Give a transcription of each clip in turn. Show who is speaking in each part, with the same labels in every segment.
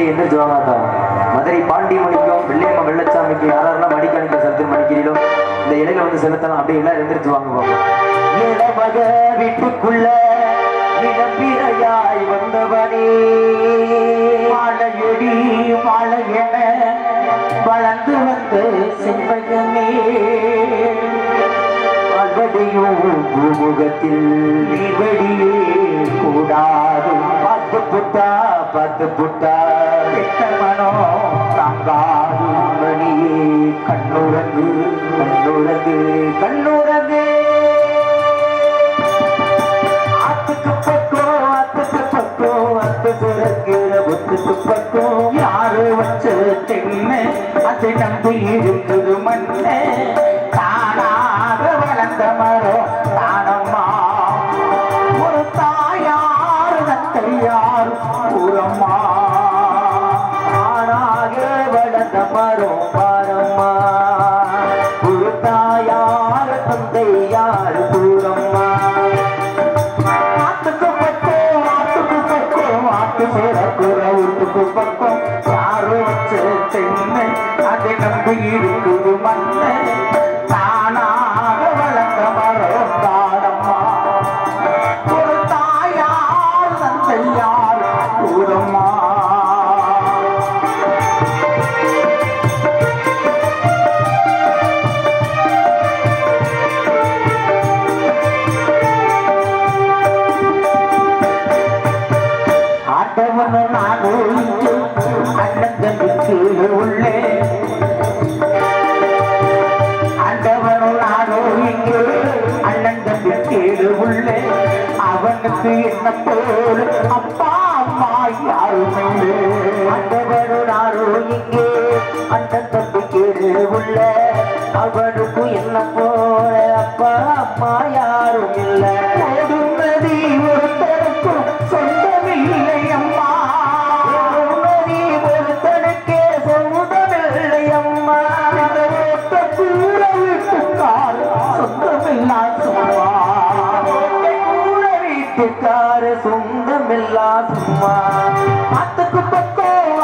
Speaker 1: அப்படியே எந்திரிச்சு வாங்க. மதுரை பாண்டிமணிக்கும் வெள்ளையம்மா வெள்ளச்சாமிக்கு யாரெல்லாம் மடிக்கணிக்க செலுத்து மணிக்கிறீங்களோ இந்த இலையில வந்து செலுத்தலாம். அப்படியே எல்லாம் எந்திரிச்சு வாங்க பாப்போம். இளமக வீட்டுக்குள்ள இளம்பிரையாய் வந்தவனே மாலையடி மாலையென வளர்ந்து வந்து செம்பகமே அகடியும் பூமுகத்தில் நீவடியே கூடாது. பார்த்து புட்டா மனோ தாங்காது மணியே கண்ணுறங்கு கண்ணுறங்கு கண்ணுறங்கு. ஆத்துக்கு பக்கம் அத்து பிறக்கிற ஒத்துக்கு பக்கம் யாரு வச்ச தென்னை அது நம்பி இருக்குது மண்ணே தானாக வளர்ந்த மரம் தானம்மா ஒரு தாயார் தந்தையார் பூரம்மா தானாக வளர்ந்த மரம் பாரம்மா ஒரு தாயார் தந்தையார் பூரம்மா. பக்கம் யாரோ தென்னை அதை நம்பி இருக்குது மண்ணை தானாக வளர்ந்த மரம் தானம்மா ஒரு தாயார் தந்தையார் பூரம்மா. ஆட்டவனும் நானும் உள்ளே அண்டவனும் நானும் இங்கே அண்ணன் தம்பி கீழே உள்ளே அவனுக்கு என்ன போல் அப்பா அம்மா யாரும் இல்லை. அண்டவனும் நானும் இங்கே அண்ணன் தம்பி கீழே உள்ளே அவனுக்கு என்ன போல அப்பா அம்மா யாரும் இல்லை. நதி ஒருத்தருக்கும் சொந்தமில்லை அம்மா சொந்தமில்லா சும்மா. ஆத்துக்கு பக்கம்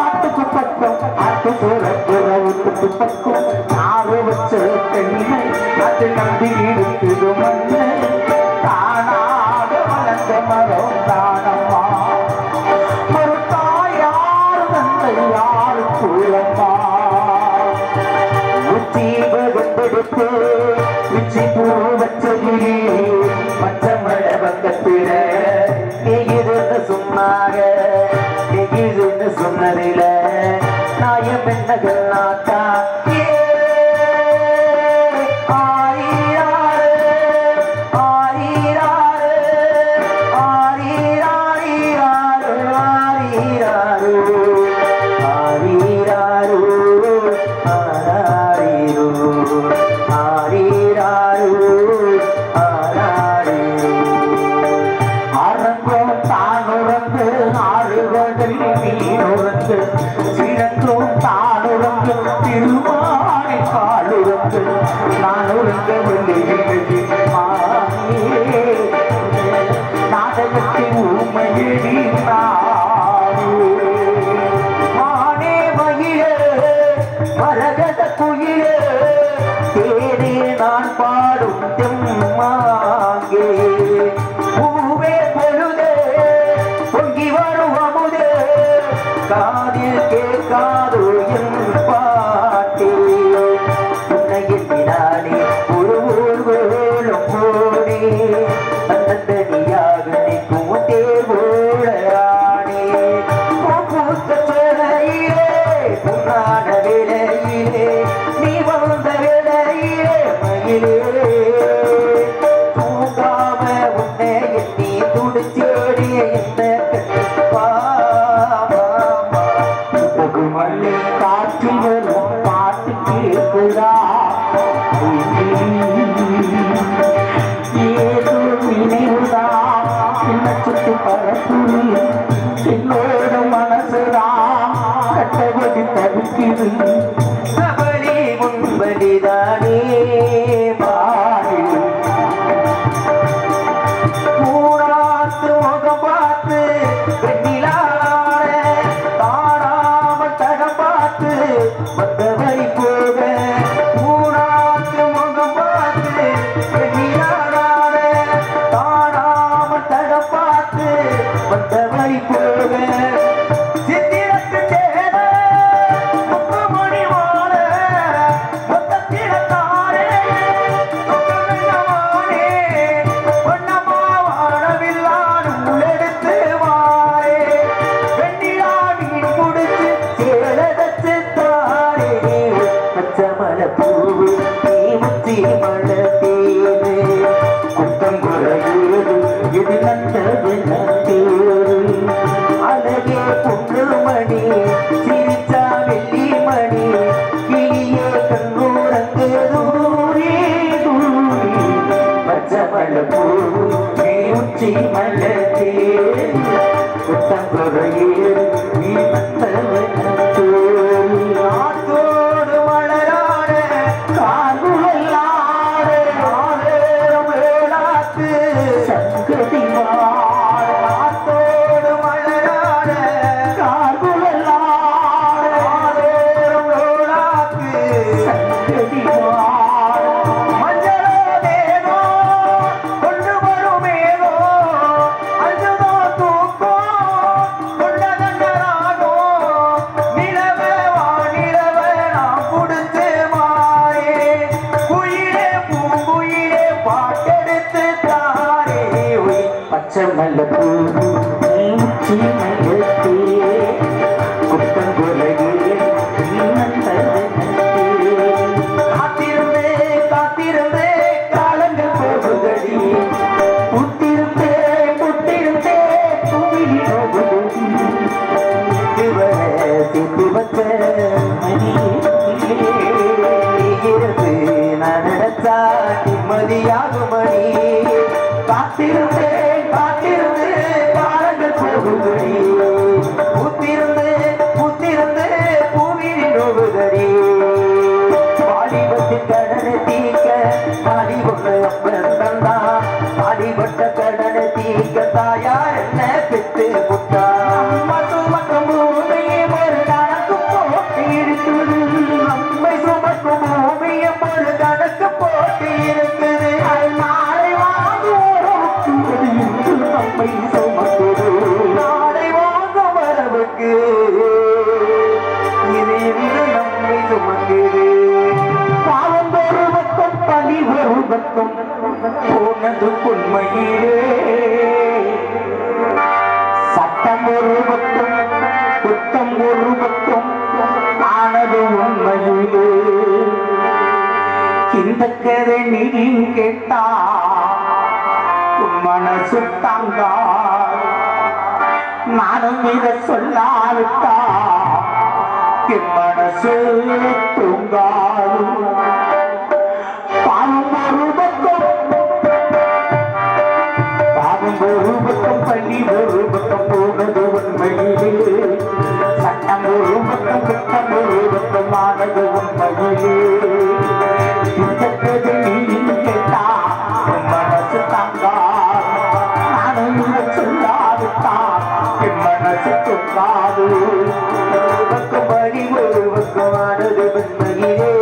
Speaker 1: ஆத்து சுரத்துக்கு பக்கம் யாரு வச்ச தென்னை அது நம்பி இருக்குது மண்ணு தானாக வளர்ந்த மரம் தானம்மா ஒரு தாயார் தந்தையார் பூரம்மா. உச்சி பகந்தெடுத்து உச்சி பூ வச்சகிரி பச்சமழ பக்கத்தில சொன்னதில நாயம் என்னகள் நாட்டா சிறந்தோம் தானுறங்கு திருமானை காலுறங்கு நானுறங்க நாடகத்தின் உண்மையடி மானே மயிலே மரகத குயிலே தேனே நான் பாடும் தெம்மாங்கே பூவே பொழுதே பொங்கி வரும் அமுதே காதில் கேட்காதோ என் பாட்டே உன்னையினாலே ஒரு ஊர்வலம் போனே தன்னந்தனியாக நிற்கும் தேர்வோடானே பூத்த சேலையிலே பொன்னான வேலையிலே நீ வந்த வேலையிலே மயிலே தூங்காம உன்னை எண்ணி துடிச்சேடிய இந்த காற்று வரும் பாட்டு கேட்குதா ஏதோ நினைவுதா என்ன சுட்டு பரப்புது என்னோட மனசுதான் கட்டபடி தவிக்குது கபடி முன்படிதானே பாடு மூணாத்து முகம் பார்த்து வெண்ணிலாட தானா நீ நாத்தோடு மலராட காங்குழலாட வேளாத்து சங்கதி நாத்தோடு மலராட காங்குழலாட வேளாத்து சங்கதி மல்லப்பூ காத்திருந்தே காத்திருந்தே காலங்கள் போகுதடி புத்திருந்தே புத்திருந்தே புவிழி போகுதடி சிந்து வச்ச மணியிலிருந்து நான் நினைச்சா நிம்மதியாகும் மணி காத்திருந்தே அடிபட்ட கடனை தீக்க தாயார் என்ன பெற்று புட்டா சுமக்கும் பூமியை ஒரு கணக்கு போட்டு இருக்குது நம்மை சுமக்கும் பூமியை ஒரு கணக்கு போட்டு இருக்குது நாளை வாங்குவோம் நம்மை சுமக்குது நாளை வாங்க வரவுக்கு இது நம்மை சுமக்குது பாவம் ஒரு பக்கம் பலி ஒரு பக்கம் போனது உண்மையிலே சட்டம் ஒரு பக்கம் குற்றம் ஒரு பக்கம் ஆனது உண்மையிலே இந்த கதை நீ கேட்டா உன் மனசு தாங்கா நானும் இதை சொல்லாவிட்டா என் மனசு தூங்காது ஒரு பக்கம் பள்ளி ஒரு பக்கம் போனது உண்மையிலே சட்டம் ஒரு பக்கம் குற்றம் ஒரு பக்கம் ஆனது உண்மையிலே இந்த கதை நீ கேட்டா மனசு தாங்கா நானும் இதை சொல்லாவிட்டா என் மனசு தூங்காது ஒரு பக்கம் பள்ளி ஒரு பக்கம் ஆனது உண்மையிலே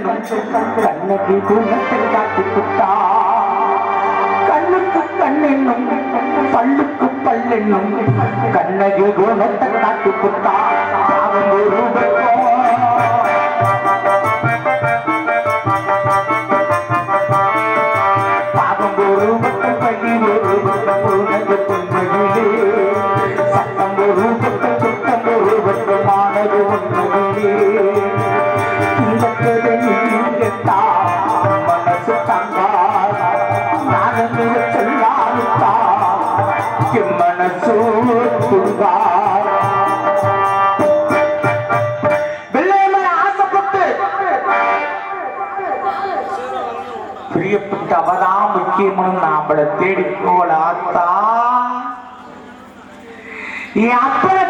Speaker 1: கண்ணகி குணத்தை காட்டி புட்டா கண்ணுக்கு கண்ணென்னும் பல்லுக்கு பல்லென்னும் கண்ணகி குணத்தை காட்டி புட்டா பாவம் ஒரு பாவம் ஒரு பக்கம் பள்ளி ஒரு பக்கம் உனது பொன்மையிலே சட்டம் ஒரு பக்கம் குற்றம் ஒரு பக்கமானது உண்மையிலே இந்த கதை கேட்டா மனசு தங்கா நானும் சொல்லாவிட்டா என் மனசு துங்கா ஆசைப்பட்டு பிரியப்பட்ட அவதான் முக்கியமான நாமளை தேடி போலாத்தா என் அப்பனை